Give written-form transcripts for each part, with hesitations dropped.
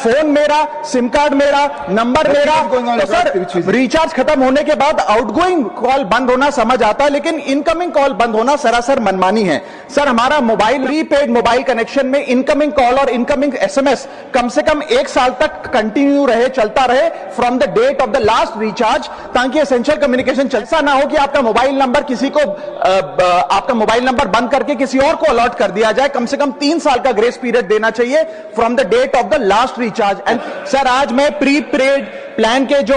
Phone मेरा, SIM card मेरा, number मेरा। तो सर रिचार्ज खत्म होने के बाद आउटगोइंग कॉल बंद होना समझ आता है, लेकिन इनकमिंग कॉल बंद होना सरासर मनमानी है। सर हमारा मोबाइल प्रीपेड मोबाइल कनेक्शन में इनकमिंग कॉल और इनकमिंग एसएमएस कम से कम 1 साल तक कंटिन्यू रहे, चलता रहे from the date of the last recharge, ताकि एसेंशियल कम्युनिकेशन ऐसा ना हो कि आपका मोबाइल नंबर किसी को आपका मोबाइल नंबर बंद करके किसी और को अलॉट कर दिया जाए। कम से कम 3 साल का ग्रेस पीरियड देना चाहिए from the date of the last recharge. And sir आज मैं प्रीपेड प्लान के जो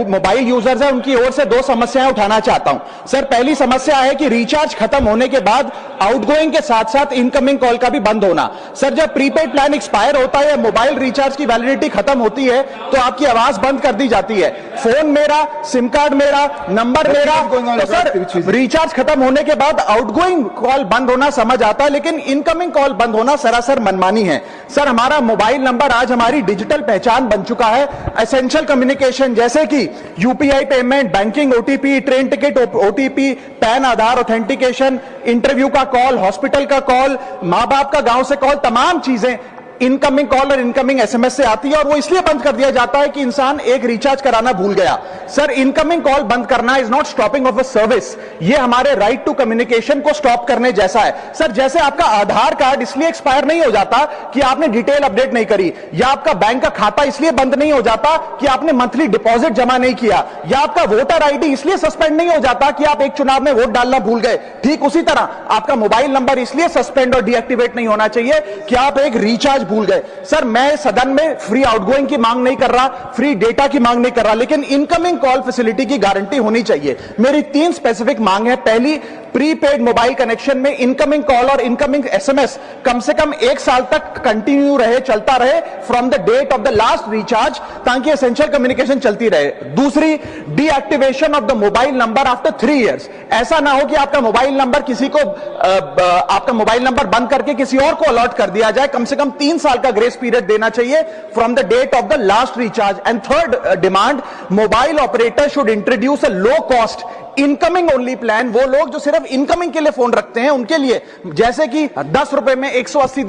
मोबाइल यूजर्स हैं उनकी ओर से 2 समस्याएं उठाना चाहता हूं। सर पहली समस्या है कि रिचार्ज खत्म होने के बाद आउटगोइंग के साथ साथ इनकमिंग कॉल का भी बंद होना। सर जब प्रीपेड प्लान एक्सपायर होता है या मोबाइल रिचार्ज की वैलिडिटी खत्म होती है तो आपकी आवाज बंद कर दी जाती है। फोन मेरा, सिम कार्ड मेरा, नंबर मेरा। तो सर रिचार्ज खत्म होने के बाद आउटगोइंग कॉल बंद होना समझ आता है, लेकिन इनकमिंग कॉल बंद होना सरासर मनमानी है। सर हमारा मोबाइल नंबर आज हमारी डिजिटल पहचान बन चुका है। एसेंशियल कम्युनिकेशन जैसे कि UPI payment, banking, OTP, train ticket OTP, PAN Aadhaar authentication, interview का कॉल, हॉस्पिटल का कॉल, मां बाप का गांव से कॉल, तमाम चीजें इनकमिंग कॉल और इनकमिंग एसएमएस से आती है, और वो इसलिए बंद कर दिया जाता है कि इंसान एक रिचार्ज कराना भूल गया। सर इनकमिंग कॉल बंद करना is not stopping of a service, ये हमारे राइट टू कम्युनिकेशन को स्टॉप करने जैसा है। सर जैसे आपका आधार कार्ड इसलिए एक्सपायर नहीं हो जाता कि आपने डिटेल अपडेट नहीं करी, या आपका बैंक का खाता इसलिए बंद नहीं हो जाता कि आपने मंथली डिपॉजिट जमा नहीं किया, या आपका वोटर आईडी इसलिए सस्पेंड नहीं हो जाता कि आप एक चुनाव में वोट डालना भूल गए। ठीक उसी तरह आपका मोबाइल नंबर इसलिए सस्पेंड और डीएक्टिवेट नहीं होना चाहिए कि आप एक रिचार्ज भूल गए। सर मैं सदन में फ्री आउटगोइंग की मांग नहीं कर रहा, फ्री डेटा की मांग नहीं कर रहा, लेकिन इनकमिंग कॉल फैसिलिटी की गारंटी होनी चाहिए। मेरी 3 स्पेसिफिक मांग है। पहली, प्रीपेड मोबाइल कनेक्शन में इनकमिंग कॉल और इनकमिंग एसएमएस कम से कम 1 साल तक कंटिन्यू रहे, चलता रहे from the date of the last recharge, ताकि एसेंशियल कम्युनिकेशन चलती रहे। दूसरी, deactivation of the mobile number after 3 years. ऐसा ना हो कि आपका मोबाइल नंबर किसी को आपका मोबाइल नंबर बंद करके किसी और को अलॉट कर दिया जाए। कम से कम 3 साल का ग्रेस पीरियड देना चाहिए from the date of the last recharge. And third demand, mobile operator should introduce a low cost incoming only plan. वो लोग जो सिर्फ इनकमिंग के लिए फोन रखते हैं उनके लिए, जैसे कि 10 रुपए में 180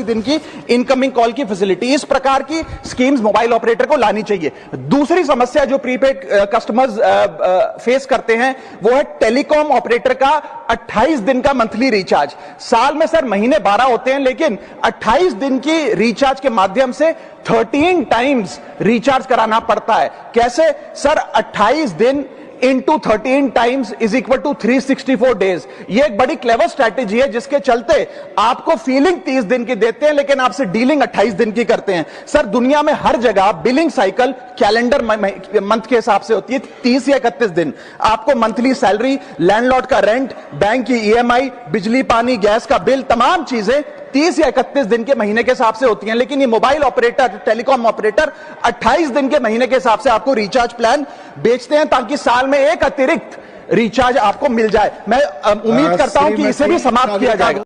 दिन की इनकमिंग कॉल की फैसिलिटी, इस प्रकार की स्कीम्स मोबाइल ऑपरेटर को लानी चाहिए। दूसरी समस्या जो प्रीपेड कस्टमर्स फेस करते हैं वो है टेलीकॉम ऑपरेटर का 28 दिन का मंथली रिचार्ज। साल में सर महीने 12 होते हैं, लेकिन 28 दिन की रिचार्ज के माध्यम से 13 टाइम्स रिचार्ज कराना पड़ता है। कैसे सर? 28 दिन into 13 times is equal to 364 days. ये एक बड़ी क्लेवर स्ट्रैटेजी है जिसके चलते आपको फीलिंग 30 दिन की देते हैं, लेकिन आपसे डीलिंग 28 दिन की करते हैं। सर दुनिया में हर जगह बिलिंग साइकिल कैलेंडर मंथ के हिसाब से होती है, 30 या 31 दिन। आपको मंथली सैलरी, लैंडलॉर्ड का रेंट, बैंक की ईएमआई, बिजली पानी गैस का बिल, तमाम चीजें 30 या 31 दिन के महीने के हिसाब से होती हैं। लेकिन ये मोबाइल ऑपरेटर, टेलीकॉम ऑपरेटर 28 दिन के महीने के हिसाब से आपको रिचार्ज प्लान बेचते हैं, ताकि साल में एक अतिरिक्त रिचार्ज आपको मिल जाए। मैं उम्मीद करता हूं कि इसे भी समाप्त किया जाएगा।